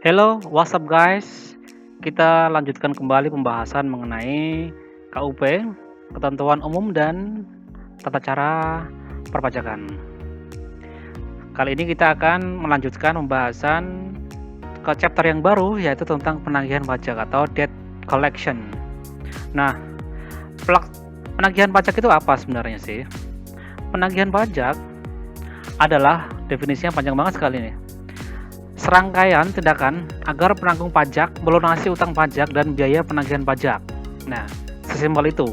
Hello, what's up guys? Kita lanjutkan kembali pembahasan mengenai KUP, Ketentuan Umum dan Tata Cara Perpajakan. Kali ini kita akan melanjutkan pembahasan ke chapter yang baru, yaitu tentang penagihan pajak atau debt collection. Nah, penagihan pajak itu apa sebenarnya sih? Penagihan pajak adalah definisinya panjang banget sekali nih. Serangkaian tindakan agar penanggung pajak melunasi utang pajak dan biaya penagihan pajak. Nah, sesimpel itu.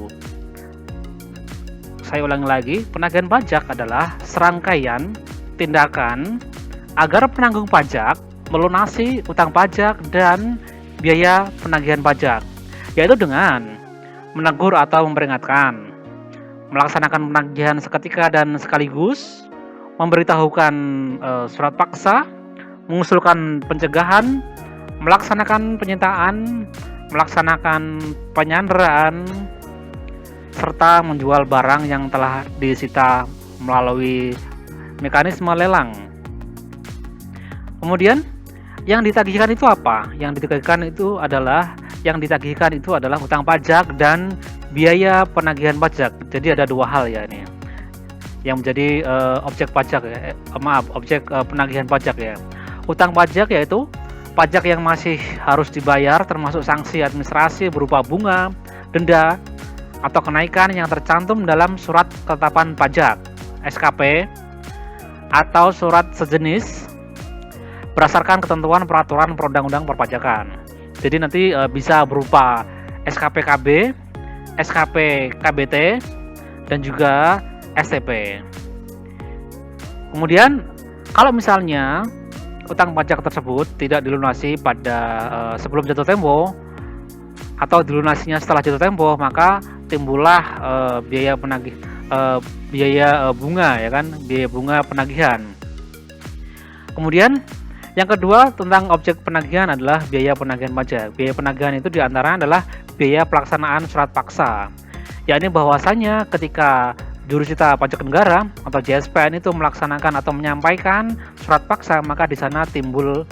Saya ulangi lagi, penagihan pajak adalah serangkaian tindakan agar penanggung pajak melunasi utang pajak dan biaya penagihan pajak, yaitu dengan menegur atau memperingatkan, melaksanakan penagihan seketika dan sekaligus, memberitahukan surat paksa, mengusulkan pencegahan, melaksanakan penyitaan, melaksanakan penyanderaan, serta menjual barang yang telah disita melalui mekanisme lelang. Kemudian, yang ditagihkan itu apa? Yang ditagihkan itu adalah hutang pajak dan biaya penagihan pajak. Jadi ada dua hal ya ini yang menjadi objek pajak ya. Objek penagihan pajak ya. Hutang pajak yaitu pajak yang masih harus dibayar termasuk sanksi administrasi berupa bunga, denda, atau kenaikan yang tercantum dalam surat ketetapan pajak (SKP) atau surat sejenis berdasarkan ketentuan peraturan perundang-undang perpajakan. Jadi nanti bisa berupa SKP KB, SKP KBT, dan juga STP. Kemudian kalau misalnya utang pajak tersebut tidak dilunasi pada sebelum jatuh tempo atau dilunasinya setelah jatuh tempo, maka timbullah biaya bunga ya kan, biaya bunga penagihan. Kemudian yang kedua tentang objek penagihan adalah biaya penagihan pajak. Biaya penagihan itu diantara adalah biaya pelaksanaan surat paksa, yakni bahwasanya ketika jurusita pajak negara atau JSPN itu melaksanakan atau menyampaikan surat paksa, maka di sana timbul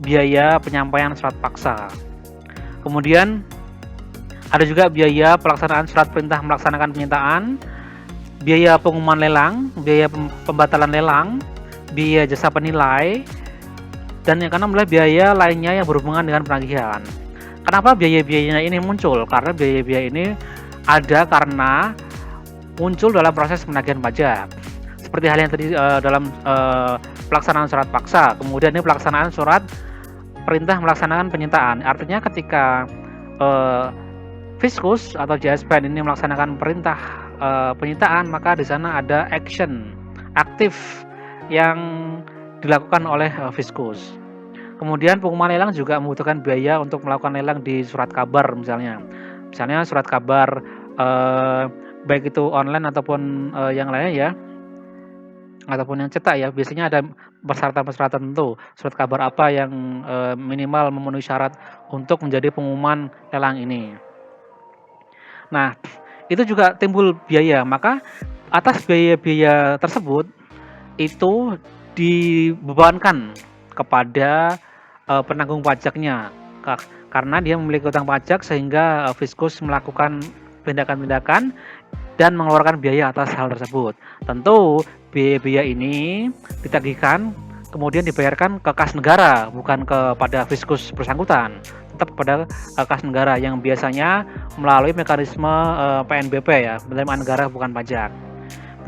biaya penyampaian surat paksa. Kemudian ada juga biaya pelaksanaan surat perintah melaksanakan penyitaan, biaya pengumuman lelang, biaya pembatalan lelang, biaya jasa penilai, dan yang keenam adalah biaya lainnya yang berhubungan dengan penagihan. Kenapa biaya-biayanya ini muncul? Karena biaya-biaya ini ada karena muncul dalam proses penagihan pajak. Seperti hal yang tadi dalam pelaksanaan surat paksa, kemudian ini pelaksanaan surat perintah melaksanakan penyitaan. Artinya ketika Fiskus atau JSPN ini melaksanakan perintah penyitaan, maka di sana ada action aktif yang dilakukan oleh Fiskus. Kemudian pengumuman lelang juga membutuhkan biaya untuk melakukan lelang di surat kabar misalnya surat kabar baik itu online ataupun yang lainnya ya, ataupun yang cetak ya. Biasanya ada persyaratan-persyaratan tentu, surat kabar apa yang minimal memenuhi syarat untuk menjadi pengumuman lelang ini. Nah, itu juga timbul biaya, maka atas biaya-biaya tersebut itu dibebankan kepada penanggung pajaknya, karena dia memiliki utang pajak sehingga Fiskus melakukan tindakan-tindakan dan mengeluarkan biaya atas hal tersebut. Tentu biaya-biaya ini ditagihkan kemudian dibayarkan ke kas negara, bukan kepada Fiskus bersangkutan, tetap kepada kas negara yang biasanya melalui mekanisme PNBP ya, penerimaan negara bukan pajak.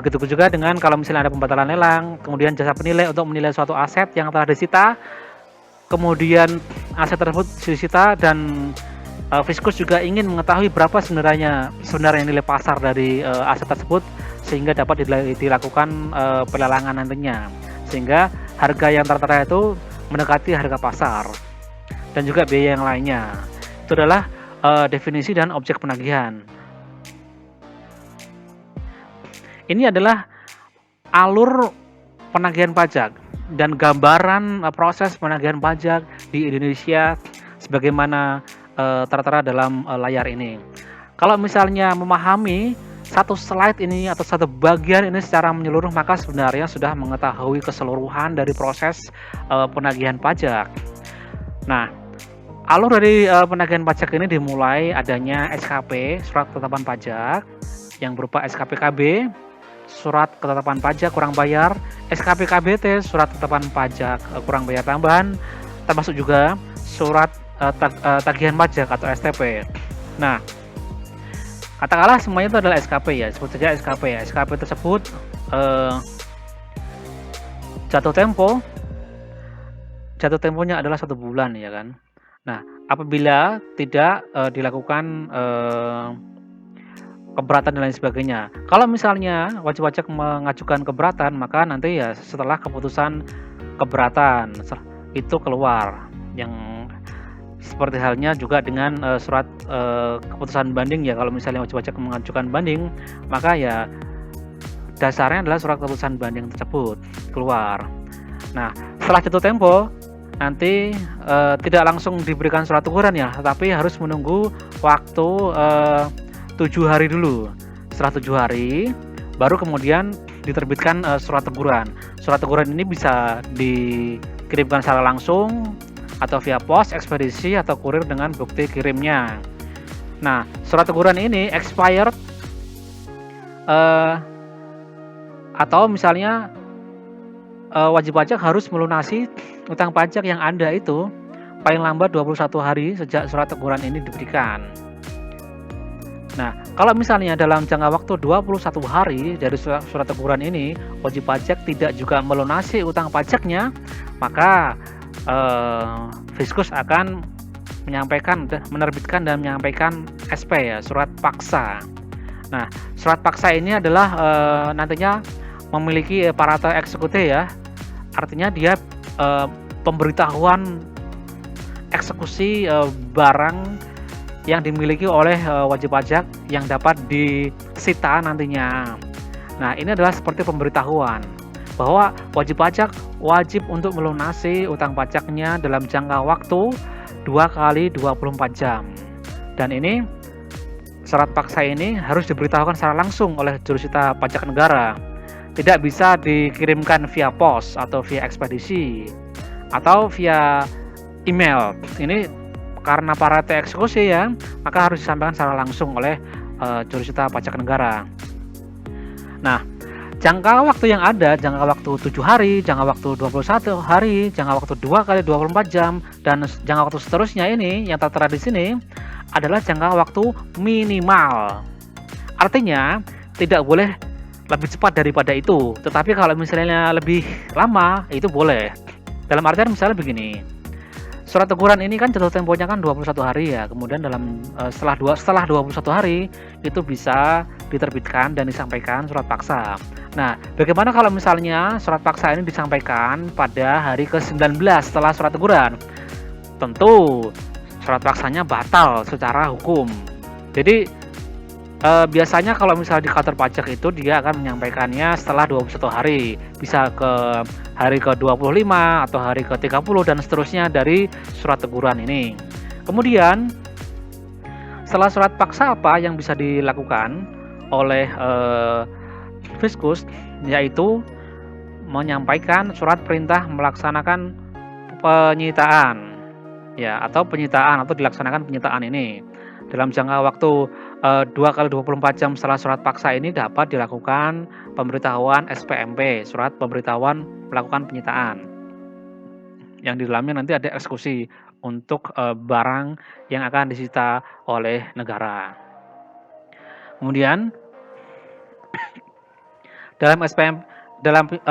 Begitu juga dengan kalau misalnya ada pembatalan lelang, kemudian jasa penilai untuk menilai suatu aset yang telah disita, kemudian aset tersebut disita dan Fiskus juga ingin mengetahui berapa sebenarnya nilai pasar dari aset tersebut sehingga dapat dilakukan pelelangan nantinya, sehingga harga yang tertera itu mendekati harga pasar, dan juga biaya yang lainnya. Itu adalah definisi dan objek penagihan. Ini adalah alur penagihan pajak dan gambaran proses penagihan pajak di Indonesia sebagaimana tertera dalam layar ini. Kalau misalnya memahami satu slide ini atau satu bagian ini secara menyeluruh, maka sebenarnya sudah mengetahui keseluruhan dari proses penagihan pajak. Nah, alur dari penagihan pajak ini dimulai adanya SKP, surat ketetapan pajak, yang berupa SKP KB, surat ketetapan pajak kurang bayar, SKP KBT, surat ketetapan pajak kurang bayar tambahan, termasuk juga surat tagihan pajak atau STP. Nah, katakanlah semuanya itu adalah SKP ya, sebut saja SKP ya. SKP tersebut jatuh temponya adalah 1 bulan ya kan. Nah, apabila tidak dilakukan keberatan dan lain sebagainya. Kalau misalnya wajib pajak mengajukan keberatan, maka nanti ya setelah keputusan keberatan itu keluar, yang seperti halnya juga dengan surat keputusan banding ya. Kalau misalnya wajib pajak mengajukan banding, maka ya dasarnya adalah surat keputusan banding tersebut keluar. Nah, setelah jatuh tempo nanti tidak langsung diberikan surat teguran ya, tetapi harus menunggu waktu 7 hari dulu. Setelah 7 hari baru kemudian diterbitkan surat teguran. Surat teguran ini bisa dikirimkan secara langsung atau via pos, ekspedisi, atau kurir dengan bukti kirimnya. Nah, surat teguran ini expired atau misalnya wajib pajak harus melunasi utang pajak yang Anda itu paling lambat 21 hari sejak surat teguran ini diberikan. Nah, kalau misalnya dalam jangka waktu 21 hari dari surat teguran ini wajib pajak tidak juga melunasi utang pajaknya, maka Fiskus akan menerbitkan dan menyampaikan SP ya, surat paksa. Nah, surat paksa ini adalah nantinya memiliki parata eksekutif ya, artinya dia pemberitahuan eksekusi barang yang dimiliki oleh wajib pajak yang dapat disita nantinya. Nah, ini adalah seperti pemberitahuan bahwa wajib pajak wajib untuk melunasi utang pajaknya dalam jangka waktu 2 kali 24 jam. Dan ini surat paksa ini harus diberitahukan secara langsung oleh jurusita pajak negara. Tidak bisa dikirimkan via pos atau via ekspedisi atau via email. Ini karena parate eksekusi ya, maka harus disampaikan secara langsung oleh jurusita pajak negara. Nah, jangka waktu yang ada, jangka waktu 7 hari, jangka waktu 21 hari, jangka waktu 2 kali 24 jam, dan jangka waktu seterusnya ini yang tertera di sini adalah jangka waktu minimal. Artinya, tidak boleh lebih cepat daripada itu. Tetapi kalau misalnya lebih lama, itu boleh. Dalam artian misalnya begini, surat teguran ini kan jatuh temponya kan 21 hari ya. Kemudian setelah 21 hari itu bisa diterbitkan dan disampaikan surat paksa. Nah, bagaimana kalau misalnya surat paksa ini disampaikan pada hari ke-19 setelah surat teguran? Tentu surat paksanya batal secara hukum. Jadi biasanya kalau misalnya di kantor pajak itu dia akan menyampaikannya setelah 21 hari, bisa ke hari ke-25 atau hari ke-30 dan seterusnya dari surat teguran ini. Kemudian setelah surat paksa apa yang bisa dilakukan oleh Fiskus, yaitu menyampaikan surat perintah melaksanakan penyitaan ya, atau dilaksanakan penyitaan ini dalam jangka waktu 2 kali 24 jam setelah surat paksa ini dapat dilakukan pemberitahuan SPMP, surat pemberitahuan melakukan penyitaan, yang di dalamnya nanti ada eksekusi untuk barang yang akan disita oleh negara. Kemudian dalam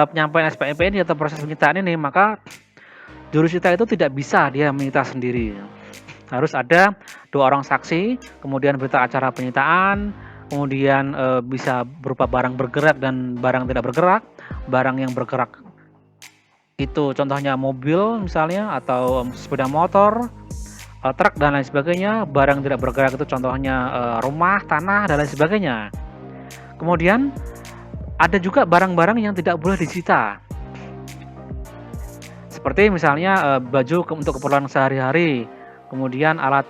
penyampaian SPMP ini atau proses penyitaan ini, maka jurusita itu tidak bisa dia menyita sendiri. Harus ada 2 orang saksi, kemudian berita acara penyitaan, kemudian bisa berupa barang bergerak dan barang tidak bergerak. Barang yang bergerak itu contohnya mobil misalnya, atau sepeda motor, truk dan lain sebagainya. Barang tidak bergerak itu contohnya rumah, tanah dan lain sebagainya. Kemudian ada juga barang-barang yang tidak boleh disita, seperti misalnya baju untuk keperluan sehari-hari, kemudian alat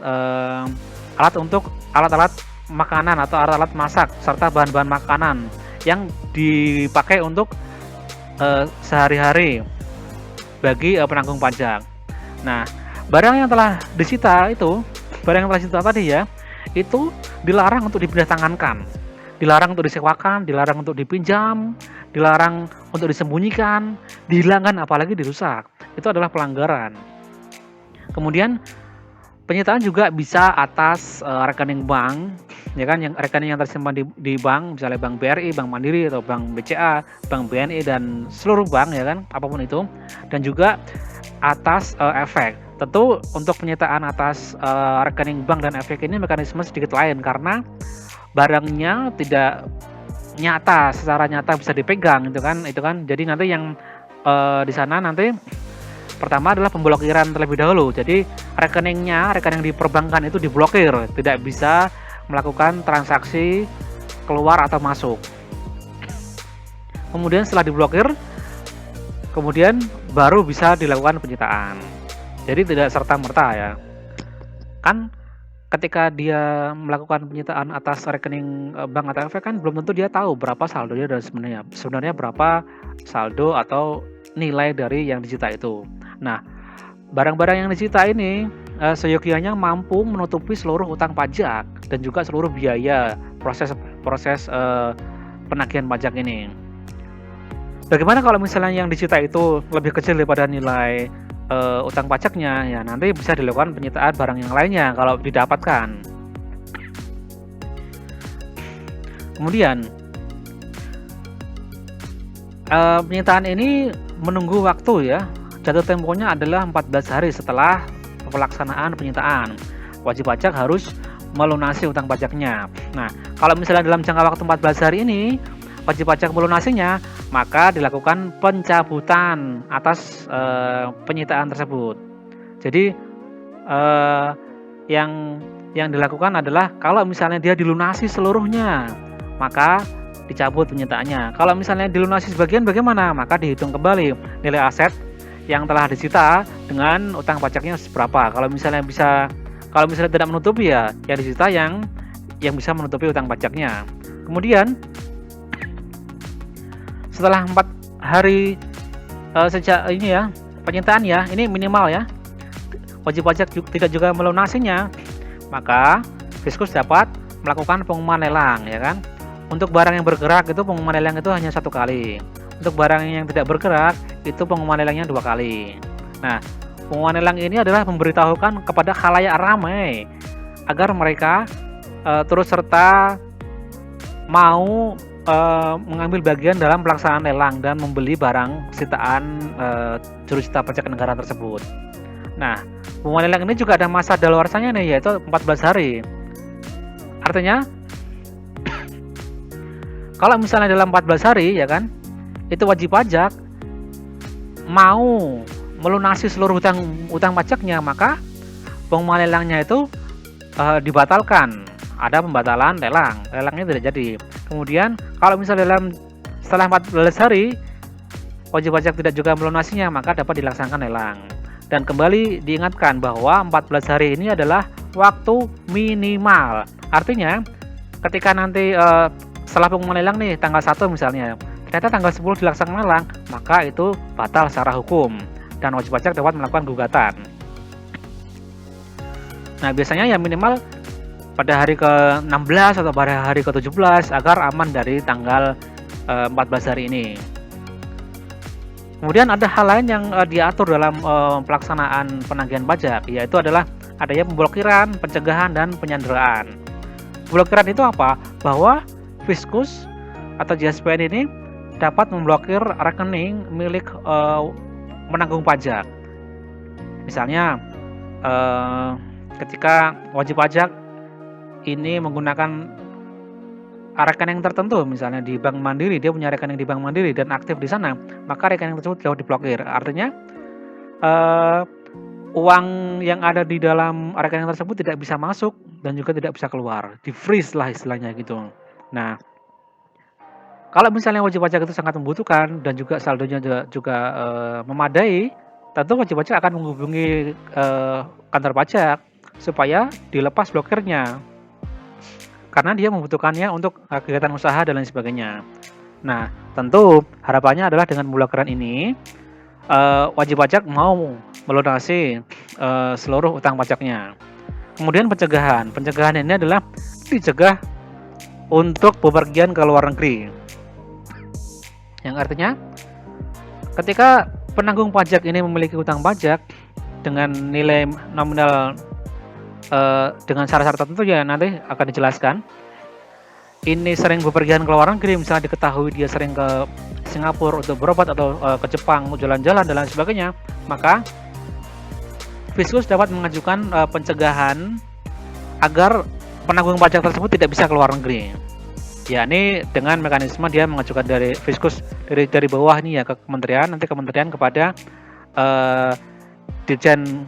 makanan atau alat masak, serta bahan-bahan makanan yang dipakai untuk sehari-hari bagi penanggung pajak. Nah, barang yang telah disita itu, barang yang telah disita tadi ya, itu dilarang untuk dipindah tangankan, dilarang untuk disewakan, dilarang untuk dipinjam, dilarang untuk disembunyikan, dihilangkan, apalagi dirusak. Itu adalah pelanggaran. Kemudian penyitaan juga bisa atas rekening bank, ya kan, yang rekening yang tersimpan di bank, misalnya Bank BRI, Bank Mandiri, atau Bank BCA, Bank BNI, dan seluruh bank, ya kan, apapun itu. Dan juga atas efek. Tentu untuk penyitaan atas rekening bank dan efek ini mekanisme sedikit lain karena barangnya tidak nyata, secara nyata bisa dipegang, itu kan. Jadi nanti yang di sana nanti pertama adalah pemblokiran terlebih dahulu. Jadi rekening di perbankan itu diblokir, tidak bisa melakukan transaksi keluar atau masuk. Kemudian setelah diblokir, kemudian baru bisa dilakukan penyitaan. Jadi tidak serta-merta ya. Kan ketika dia melakukan penyitaan atas rekening bank atau efek kan belum tentu dia tahu berapa saldo dia dan sebenarnya berapa saldo atau nilai dari yang disita itu. Nah, barang-barang yang disita ini seyogianya mampu menutupi seluruh utang pajak dan juga seluruh biaya proses penagihan pajak ini. Bagaimana kalau misalnya yang disita itu lebih kecil daripada nilai utang pajaknya, ya nanti bisa dilakukan penyitaan barang yang lainnya kalau didapatkan. Kemudian penyitaan ini menunggu waktu ya. Jatuh temponya adalah 14 hari setelah pelaksanaan penyitaan. Wajib pajak harus melunasi utang pajaknya. Nah, kalau misalnya dalam jangka waktu 14 hari ini wajib pajak melunasinya, maka dilakukan pencabutan atas penyitaan tersebut. Jadi yang dilakukan adalah kalau misalnya dia dilunasi seluruhnya, maka dicabut penyitaannya. Kalau misalnya dilunasi sebagian, bagaimana? Maka dihitung kembali nilai aset yang telah disita dengan utang pajaknya seberapa. Kalau misalnya tidak menutupi, ya yang disita yang bisa menutupi utang pajaknya. Kemudian setelah 4 hari sejak ini ya penyitaan ya, ini minimal ya, wajib pajak tidak juga melunasinya, maka Fiskus dapat melakukan pengumuman lelang, ya kan. Untuk barang yang bergerak itu pengumuman lelang itu hanya 1 kali. Untuk barang yang tidak bergerak itu pengumuman lelangnya 2 kali. Nah, pengumuman lelang ini adalah memberitahukan kepada khalayak ramai agar mereka turut serta mau mengambil bagian dalam pelaksanaan lelang dan membeli barang sitaan juru sita pajak negara tersebut. Nah, pengumuman lelang ini juga ada masa daluarsanya nih, yaitu 14 hari. Artinya kalau misalnya dalam 14 hari, ya kan, itu wajib pajak mau melunasi seluruh utang pajaknya, maka pengumuman lelangnya itu dibatalkan. Ada pembatalan lelang, lelangnya tidak jadi. Kemudian kalau misalnya setelah 14 hari wajib pajak tidak juga melunasinya, maka dapat dilaksanakan lelang. Dan kembali diingatkan bahwa 14 hari ini adalah waktu minimal. Artinya ketika nanti setelah pengumuman lelang nih tanggal 1 misalnya, ternyata tanggal 10 dilaksanakan lelang, maka itu batal secara hukum dan wajib pajak dapat melakukan gugatan. Nah, biasanya ya minimal pada hari ke-16 atau pada hari ke-17 agar aman dari tanggal 14 hari ini. Kemudian ada hal lain yang diatur dalam pelaksanaan penagihan pajak, yaitu adalah adanya pemblokiran, pencegahan, dan penyanderaan. Pemblokiran itu apa? Bahwa Fiskus atau JSPN ini dapat memblokir rekening milik penanggung pajak. Misalnya ketika wajib pajak ini menggunakan rekening tertentu, misalnya di Bank Mandiri, dia punya rekening di Bank Mandiri dan aktif di sana, maka rekening tersebut jauh diblokir. Artinya uang yang ada di dalam rekening tersebut tidak bisa masuk dan juga tidak bisa keluar, di freeze lah istilahnya gitu. Nah, kalau misalnya wajib pajak itu sangat membutuhkan dan juga saldonya juga memadai, tentu wajib pajak akan menghubungi kantor pajak supaya dilepas blokirnya, karena dia membutuhkannya untuk kegiatan usaha dan lain sebagainya. Nah, tentu harapannya adalah dengan pemblokiran ini wajib pajak mau melunasi seluruh utang pajaknya. Kemudian pencegahan. Pencegahan ini adalah dicegah untuk bepergian ke luar negeri. Yang artinya ketika penanggung pajak ini memiliki utang pajak dengan nilai nominal dengan syarat-syarat tertentu ya nanti akan dijelaskan. Ini sering bepergian ke luar negeri, misalnya diketahui dia sering ke Singapura untuk berobat atau ke Jepang untuk jalan-jalan dan lain sebagainya, maka Fiskus dapat mengajukan pencegahan agar penanggung pajak tersebut tidak bisa keluar negeri. Ya, ini dengan mekanisme dia mengajukan dari Fiskus dari bawah nih ya ke kementerian, nanti kementerian kepada Dirjen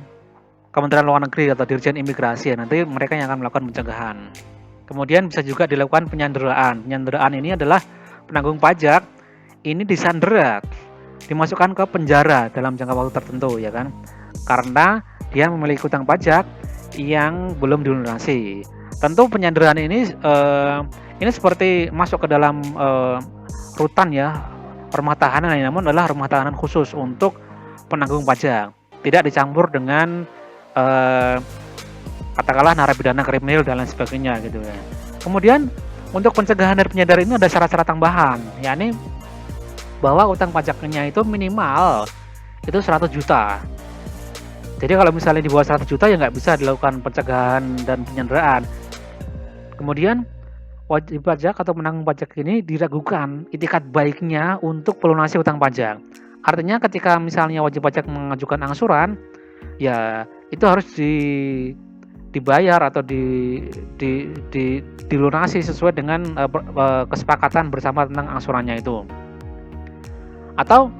Kementerian Luar Negeri atau Dirjen Imigrasi ya, nanti mereka yang akan melakukan pencegahan. Kemudian bisa juga dilakukan penyanderaan. Penyanderaan ini adalah penanggung pajak ini disandera, dimasukkan ke penjara dalam jangka waktu tertentu ya kan, karena dia memiliki utang pajak yang belum dilunasi. Tentu penyanderaan ini seperti masuk ke dalam rutan ya, rumah tahanan, namun adalah rumah tahanan khusus untuk penanggung pajak, tidak dicampur dengan katakanlah narapidana kriminal dan lain sebagainya gitu ya. Kemudian untuk pencegahan dari penyanderaan ini ada syarat-syarat tambahan, yakni bahwa utang pajaknya itu minimal itu 100 juta. Jadi kalau misalnya di bawah 100 juta ya nggak bisa dilakukan pencegahan dan penyanderaan. Kemudian wajib pajak atau penanggung pajak ini diragukan itikat baiknya untuk pelunasi utang pajak. Artinya ketika misalnya wajib pajak mengajukan angsuran, ya itu harus dibayar atau dilunasi sesuai dengan kesepakatan bersama tentang angsurannya itu. Atau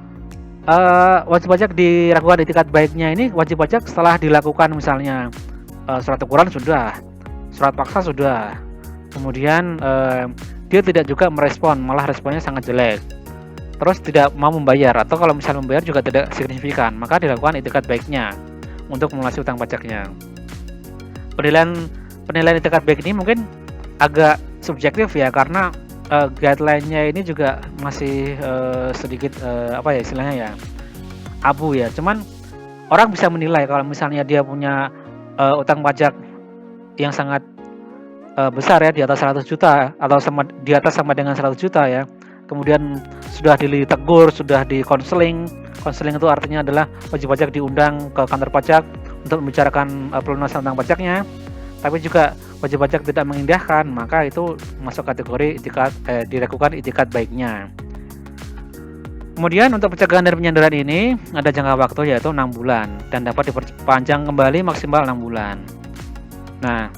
wajib pajak diragukan itikat baiknya ini wajib pajak setelah dilakukan misalnya surat teguran sudah, surat paksa sudah, kemudian dia tidak juga merespon, malah responnya sangat jelek, terus tidak mau membayar, atau kalau misalnya membayar juga tidak signifikan, maka dilakukan itikat baiknya untuk melunasi utang pajaknya. Penilaian itikat baik ini mungkin agak subjektif ya, karena guideline-nya ini juga masih sedikit apa ya istilahnya ya, abu ya. Cuman orang bisa menilai kalau misalnya dia punya utang pajak yang sangat besar ya, di atas 100 juta atau di atas sama dengan 100 juta ya. Kemudian sudah ditegur, sudah di konseling. Konseling itu artinya adalah wajib pajak diundang ke kantor pajak untuk membicarakan pelunasan utang pajaknya. Tapi juga wajib pajak tidak mengindahkan, maka itu masuk kategori dilakukan itikat baiknya. Kemudian untuk pencegahan dan penyanderaan ini ada jangka waktu yaitu 6 bulan dan dapat diperpanjang kembali maksimal 6 bulan. Nah,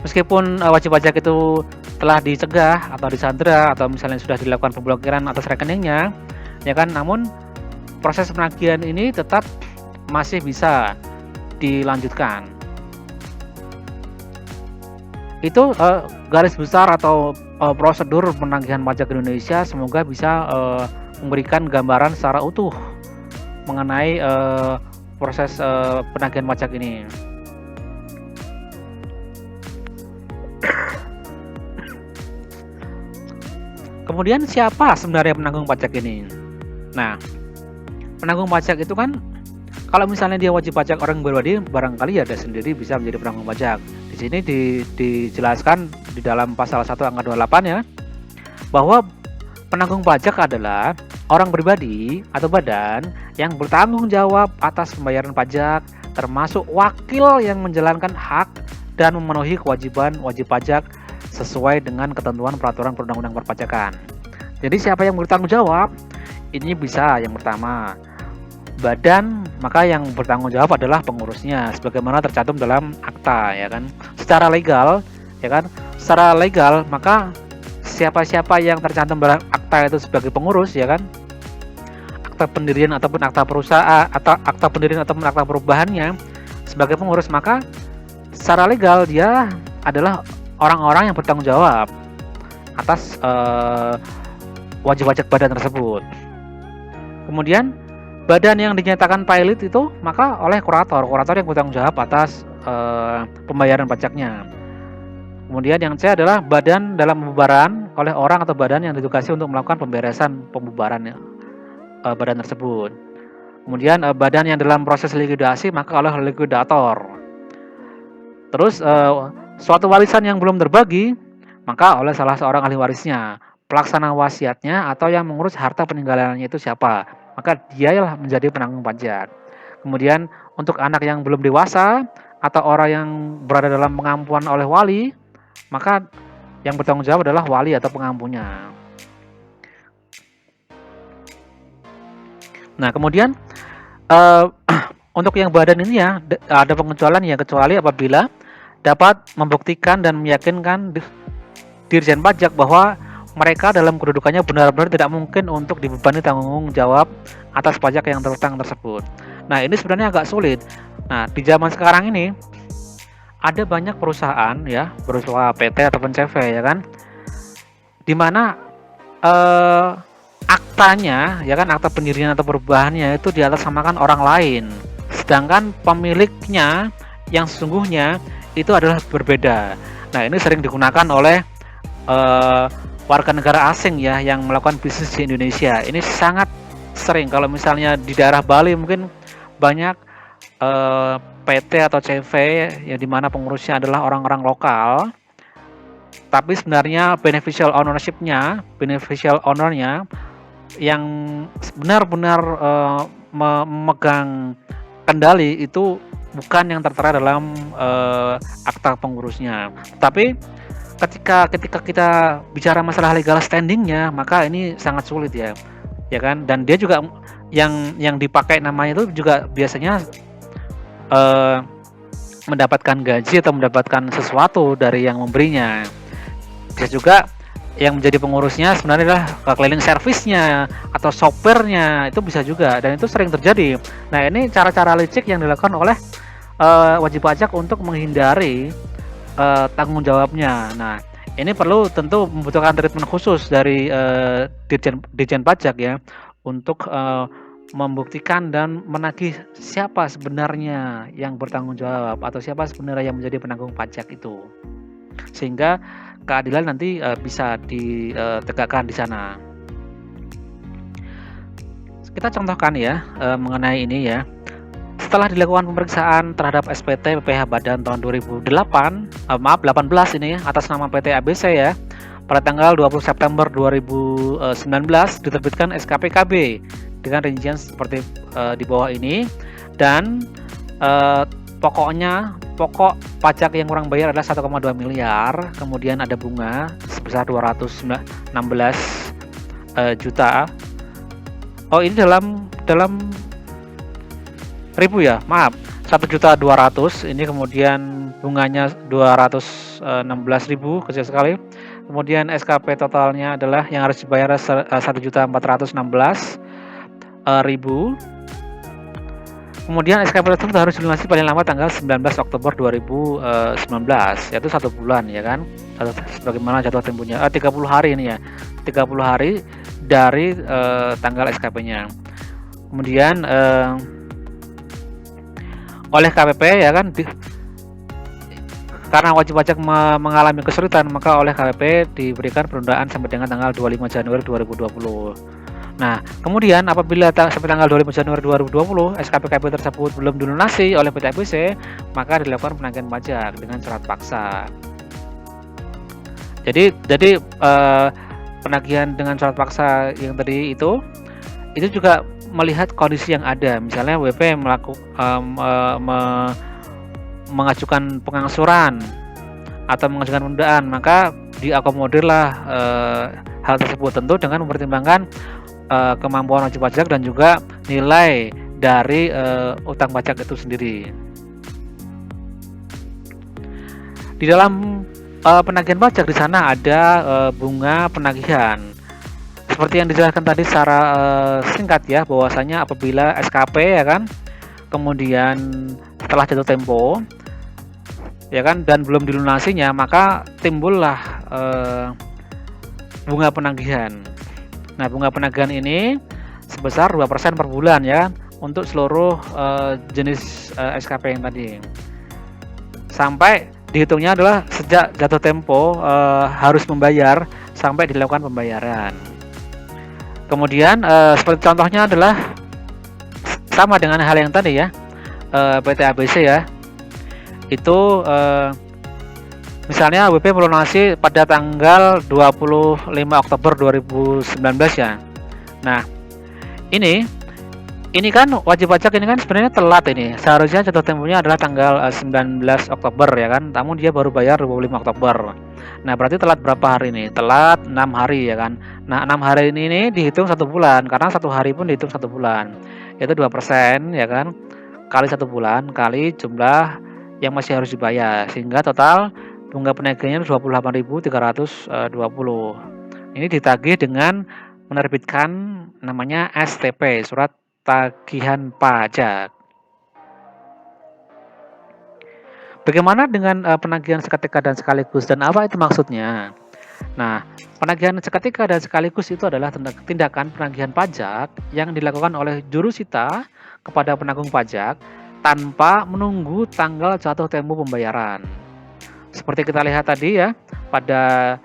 meskipun wajib pajak itu telah dicegah atau disandera atau misalnya sudah dilakukan pemblokiran atas rekeningnya, ya kan, namun proses penagihan ini tetap masih bisa dilanjutkan. Itu garis besar atau prosedur penagihan pajak Indonesia. Semoga bisa memberikan gambaran secara utuh mengenai proses penagihan pajak ini. Kemudian siapa sebenarnya penanggung pajak ini? Nah, penanggung pajak itu kan kalau misalnya dia wajib pajak orang pribadi, barangkali ada sendiri bisa menjadi penanggung pajak. Di sini dijelaskan di dalam pasal 1 angka 28 ya, bahwa penanggung pajak adalah orang pribadi atau badan yang bertanggung jawab atas pembayaran pajak, termasuk wakil yang menjalankan hak dan memenuhi kewajiban wajib pajak sesuai dengan ketentuan peraturan perundang-undang perpajakan. Jadi siapa yang bertanggung jawab? Ini bisa yang pertama badan, maka yang bertanggung jawab adalah pengurusnya sebagaimana tercantum dalam akta ya kan. Secara legal ya kan, secara legal maka siapa-siapa yang tercantum dalam akta itu sebagai pengurus ya kan, akta pendirian ataupun akta perusahaan atau akta pendirian ataupun akta perubahannya sebagai pengurus, maka secara legal dia adalah orang-orang yang bertanggung jawab atas wajib pajak badan tersebut. Kemudian badan yang dinyatakan pilot itu maka oleh kurator yang bertanggung jawab atas pembayaran pajaknya. Kemudian yang C adalah badan dalam pembubaran oleh orang atau badan yang ditugasi untuk melakukan pemberesan pembubaran badan tersebut. Kemudian badan yang dalam proses likuidasi maka oleh likuidator. Terus suatu warisan yang belum terbagi maka oleh salah seorang ahli warisnya, pelaksana wasiatnya atau yang mengurus harta peninggalannya itu siapa, maka dialah menjadi penanggung pajak. Kemudian untuk anak yang belum dewasa atau orang yang berada dalam pengampuan oleh wali, maka yang bertanggung jawab adalah wali atau pengampunya. Nah, kemudian untuk yang badan ini ya ada pengecualian ya, kecuali apabila dapat membuktikan dan meyakinkan Dirjen Pajak bahwa mereka dalam kedudukannya benar-benar tidak mungkin untuk dibebani tanggung jawab atas pajak yang terutang tersebut. Nah, ini sebenarnya agak sulit. Nah, di zaman sekarang ini ada banyak perusahaan ya, berupa PT ataupun CV ya kan, di mana aktanya ya kan, akta pendirian atau perubahannya itu diatasnamakan orang lain, sedangkan pemiliknya yang sesungguhnya itu adalah berbeda. Nah, ini sering digunakan oleh warga negara asing ya yang melakukan bisnis di Indonesia. Ini sangat sering. Kalau misalnya di daerah Bali mungkin banyak PT atau CV yang dimana pengurusnya adalah orang-orang lokal, tapi sebenarnya beneficial ownernya yang benar-benar memegang kendali itu bukan yang tertera dalam akta pengurusnya. Tapi ketika kita bicara masalah legal standingnya, maka ini sangat sulit ya kan. Dan dia juga yang dipakai namanya itu juga biasanya mendapatkan gaji atau mendapatkan sesuatu dari yang memberinya. Bisa juga yang menjadi pengurusnya sebenarnya adalah cleaning service-nya atau sopirnya, itu bisa juga, dan itu sering terjadi. Nah, ini cara-cara licik yang dilakukan oleh wajib pajak untuk menghindari tanggung jawabnya. Nah, ini perlu tentu membutuhkan treatment khusus dari Dirjen Pajak ya, untuk membuktikan dan menagih siapa sebenarnya yang bertanggung jawab atau siapa sebenarnya yang menjadi penanggung pajak itu, sehingga keadilan nanti bisa ditegakkan di sana. Kita contohkan ya mengenai ini ya. Setelah dilakukan pemeriksaan terhadap SPT PPh Badan tahun 18 ini ya, atas nama PT ABC ya, pada tanggal 20 September 2019 diterbitkan SKPKB dengan rincian seperti di bawah ini, dan pokok pajak yang kurang bayar adalah 1,2 miliar, kemudian ada bunga sebesar 216 juta. Oh, ini dalam ribu ya, maaf, 1.200.000 ini, kemudian bunganya 216.000, kecil sekali. Kemudian SKP totalnya adalah yang harus dibayar 1.416.000. Kemudian SKP tersebut harus dilunasi paling lambat tanggal 19 Oktober 2019, yaitu 1 bulan ya kan, sebagaimana jatuh temponya 30 hari ini ya, 30 hari dari tanggal SKP-nya. Kemudian oleh KPP ya kan, karena wajib pajak mengalami kesulitan, maka oleh KPP diberikan penundaan sampai dengan tanggal 25 Januari 2020. Nah, kemudian apabila sampai tanggal 25 Januari 2020 SKPKB tersebut belum dilunasi oleh PT ABC, maka dilakukan penagihan pajak dengan syarat paksa. Jadi penagihan dengan syarat paksa yang tadi itu juga melihat kondisi yang ada. Misalnya WP mengajukan pengangsuran atau mengajukan penundaan, maka diakomodirlah hal tersebut, tentu dengan mempertimbangkan kemampuan wajib pajak dan juga nilai dari utang pajak itu sendiri. Di dalam penagihan pajak di sana ada bunga penagihan. Seperti yang dijelaskan tadi secara singkat ya, bahwasanya apabila SKP ya kan, kemudian setelah jatuh tempo ya kan, dan belum dilunasinya, maka timbullah bunga penagihan. Nah, bunga penagihan ini sebesar 2% per bulan ya, untuk seluruh jenis SKP yang tadi. Sampai dihitungnya adalah sejak jatuh tempo harus membayar sampai dilakukan pembayaran. Kemudian seperti contohnya adalah sama dengan hal yang tadi ya, PT ABC ya. Itu misalnya WP melunasi pada tanggal 25 Oktober 2019 ya. Nah, ini kan wajib pajak ini kan sebenarnya telat ini. Seharusnya jatuh temponya adalah tanggal 19 Oktober ya kan. Namun dia baru bayar 25 Oktober. Nah, berarti telat berapa hari ini? Telat 6 hari ya kan. Nah, 6 hari ini dihitung 1 bulan karena 1 hari pun dihitung 1 bulan. Yaitu 2% ya kan. Kali 1 bulan kali jumlah yang masih harus dibayar sehingga total tunggal penagihnya 28.320. Ini ditagih dengan menerbitkan namanya STP, surat tagihan pajak. Bagaimana dengan penagihan seketika dan sekaligus dan apa itu maksudnya? Nah, penagihan seketika dan sekaligus itu adalah tindakan penagihan pajak yang dilakukan oleh jurusita kepada penanggung pajak tanpa menunggu tanggal jatuh tempo pembayaran. Seperti kita lihat tadi ya, pada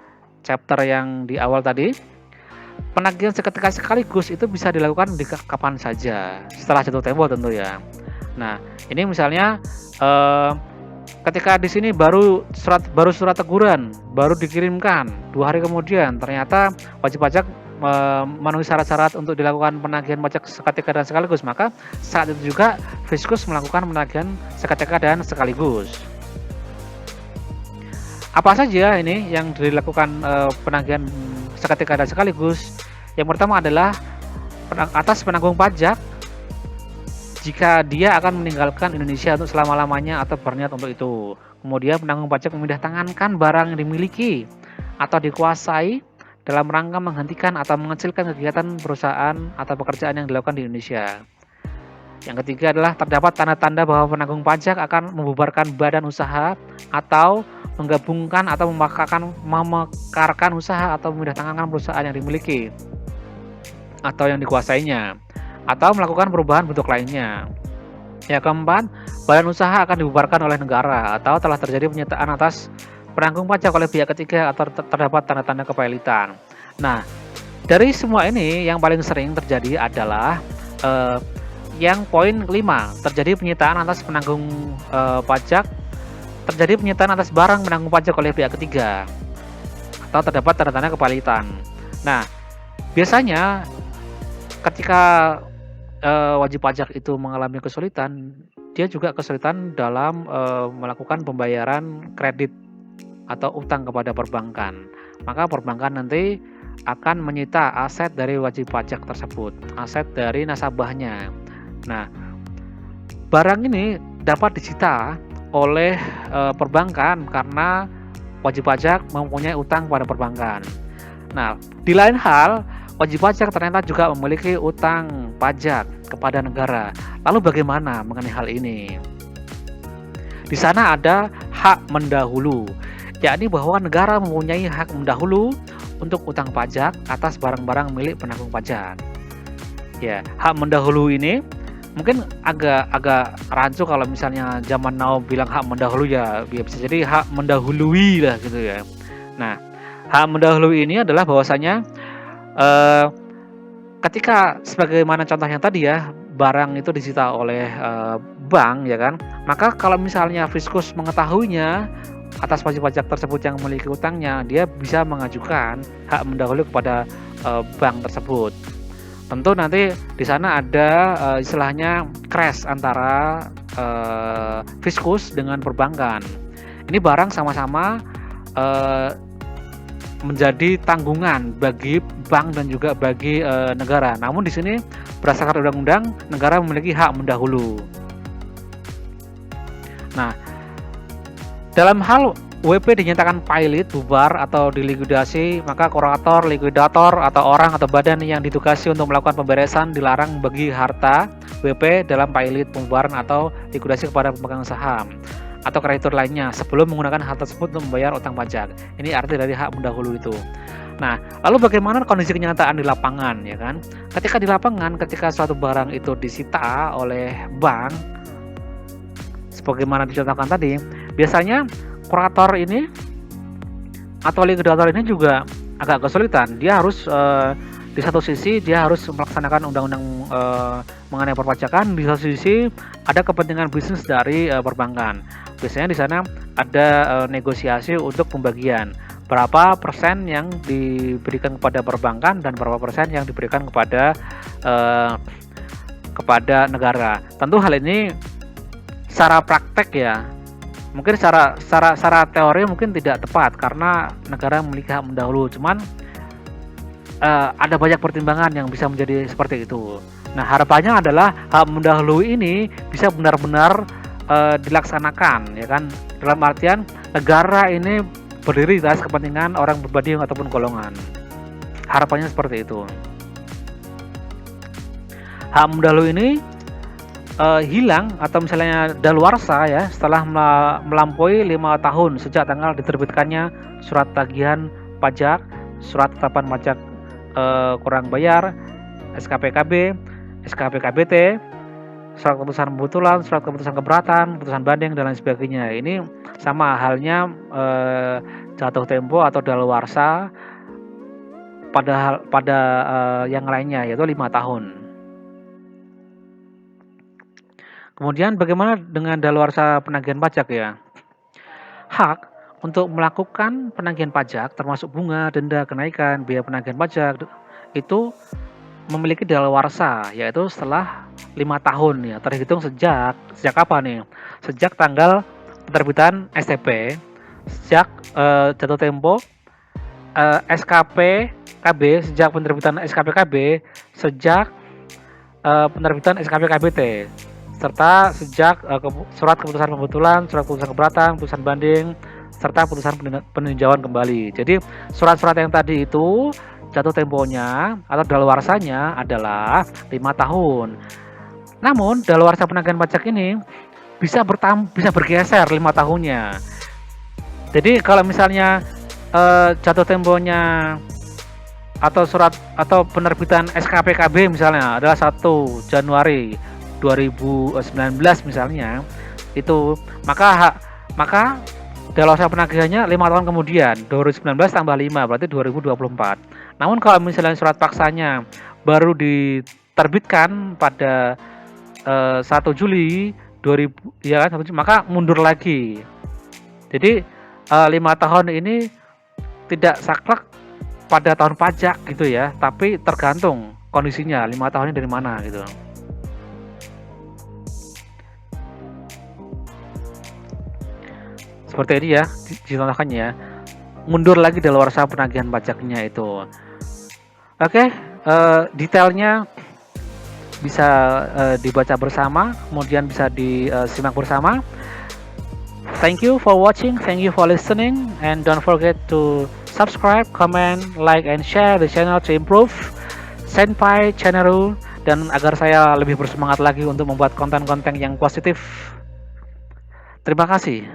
chapter yang di awal tadi, penagihan seketika sekaligus itu bisa dilakukan di kapan saja, setelah jatuh tempo tentu ya. Nah, ini misalnya ketika di sini baru surat teguran baru dikirimkan 2 hari kemudian ternyata wajib pajak memenuhi syarat-syarat untuk dilakukan penagihan pajak seketika dan sekaligus, maka saat itu juga Fiskus melakukan penagihan seketika dan sekaligus. Apa saja ini yang dilakukan penagihan seketika dan sekaligus? Yang pertama adalah atas penanggung pajak jika dia akan meninggalkan Indonesia untuk selama-lamanya atau berniat untuk itu. Kemudian penanggung pajak memindah tangankan barang yang dimiliki atau dikuasai dalam rangka menghentikan atau mengecilkan kegiatan perusahaan atau pekerjaan yang dilakukan di Indonesia. Yang ketiga adalah terdapat tanda-tanda bahwa penanggung pajak akan membubarkan badan usaha atau menggabungkan atau memekarkan usaha atau memindah tangankan perusahaan yang dimiliki atau yang dikuasainya, atau melakukan perubahan bentuk lainnya. Yang keempat, badan usaha akan dibubarkan oleh negara atau telah terjadi penyitaan atas penanggung pajak oleh pihak ketiga atau terdapat tanda-tanda kepailitan. Nah, dari semua ini yang paling sering terjadi adalah yang poin 5, terjadi penyitaan atas penanggung pajak, terjadi penyitaan atas barang penanggung pajak oleh pihak ketiga atau terdapat tanda-tanda kepailitan. Nah, biasanya ketika wajib pajak itu mengalami kesulitan, dia juga kesulitan dalam melakukan pembayaran kredit atau utang kepada perbankan. Maka perbankan nanti akan menyita aset dari wajib pajak tersebut, aset dari nasabahnya. Nah, barang ini dapat disita oleh perbankan karena wajib pajak mempunyai utang pada perbankan. Nah, di lain hal, wajib pajak ternyata juga memiliki utang pajak kepada negara. Lalu bagaimana mengenai hal ini? Di sana ada hak mendahulu, yakni bahwa negara mempunyai hak mendahulu untuk utang pajak atas barang-barang milik penanggung pajak. Ya, hak mendahulu ini mungkin agak rancu kalau misalnya zaman now bilang hak mendahulu ya bisa jadi hak mendahului lah gitu ya. Nah, hak mendahului ini adalah bahwasanya ketika sebagaimana contohnya tadi ya, barang itu disita oleh bank ya kan, maka kalau misalnya Fiskus mengetahuinya atas wajib pajak tersebut yang memiliki utangnya, dia bisa mengajukan hak mendahului kepada bank tersebut. Tentu nanti di sana ada istilahnya crash antara Fiskus dengan perbankan. Ini barang sama-sama menjadi tanggungan bagi bank dan juga bagi negara. Namun di sini berdasarkan undang-undang negara memiliki hak mendahulu. Nah, dalam hal WP dinyatakan pailit, bubar atau dilikuidasi, maka kurator, likuidator atau orang atau badan yang ditugasi untuk melakukan pemberesan dilarang bagi harta WP dalam pailit, pembubaran atau likuidasi kepada pemegang saham atau kreditur lainnya sebelum menggunakan hal tersebut untuk membayar utang pajak. Ini arti dari hak mendahulu itu. Nah, lalu bagaimana kondisi kenyataan di lapangan ya kan? Ketika di lapangan, ketika suatu barang itu disita oleh bank sebagaimana dicontohkan tadi, biasanya kurator ini atau likuidator ini juga agak kesulitan. Dia harus di satu sisi dia harus melaksanakan undang-undang mengenai perpajakan, di satu sisi ada kepentingan bisnis dari perbankan. Biasanya di sana ada negosiasi untuk pembagian berapa persen yang diberikan kepada perbankan dan berapa persen yang diberikan kepada negara. Tentu hal ini secara praktek ya, mungkin secara teori mungkin tidak tepat karena negara memiliki hak mendahulu, cuman ada banyak pertimbangan yang bisa menjadi seperti itu. Nah, harapannya adalah hak mendahului ini bisa benar-benar dilaksanakan, ya kan? Dalam artian negara ini berdiri atas kepentingan orang pribadi ataupun golongan. Harapannya seperti itu. Hak mendahului ini hilang atau misalnya daluarsa ya setelah melampaui 5 tahun sejak tanggal diterbitkannya surat tagihan pajak, surat tetapan pajak kurang bayar, SKPKB, SKPKBT, surat keputusan pembetulan, surat keputusan keberatan, keputusan banding dan lain sebagainya. Ini sama halnya jatuh tempo atau daluarsa pada yang lainnya yaitu 5 tahun. Kemudian bagaimana dengan daluarsa penagihan pajak ya? Hak untuk melakukan penagihan pajak termasuk bunga, denda, kenaikan, biaya penagihan pajak itu memiliki daluarsa yaitu setelah 5 tahun ya, terhitung sejak kapan nih? Sejak tanggal penerbitan STP, sejak jatuh tempo SKPKB, sejak penerbitan SKPKB, sejak penerbitan SKPKBT, serta sejak surat keputusan pembetulan, surat keputusan keberatan, keputusan banding, serta putusan peninjauan kembali. Jadi surat-surat yang tadi itu jatuh temponya atau daluarsanya adalah 5 tahun. Namun daluarsa penagihan pajak ini bisa bergeser 5 tahunnya. Jadi kalau misalnya jatuh temponya atau surat atau penerbitan SKPKB misalnya adalah 1 Januari 2019 misalnya, itu maka daluarsa penagihannya 5 tahun kemudian, 2019 tambah 5 berarti 2024. Namun kalau misalnya surat paksanya baru diterbitkan pada 1 Juli 2000 ya kan, maka mundur lagi. Jadi 5 tahun ini tidak saklek pada tahun pajak gitu ya, tapi tergantung kondisinya 5 tahunnya dari mana gitu. Seperti ini ya dicontohkannya ya, mundur lagi daluarsa penagihan pajaknya itu. Oke, detailnya bisa dibaca bersama, kemudian bisa disimak bersama. Thank you for watching, thank you for listening, and don't forget to subscribe, comment, like, and share the channel to improve Senpai channel dan agar saya lebih bersemangat lagi untuk membuat konten-konten yang positif. Terima kasih.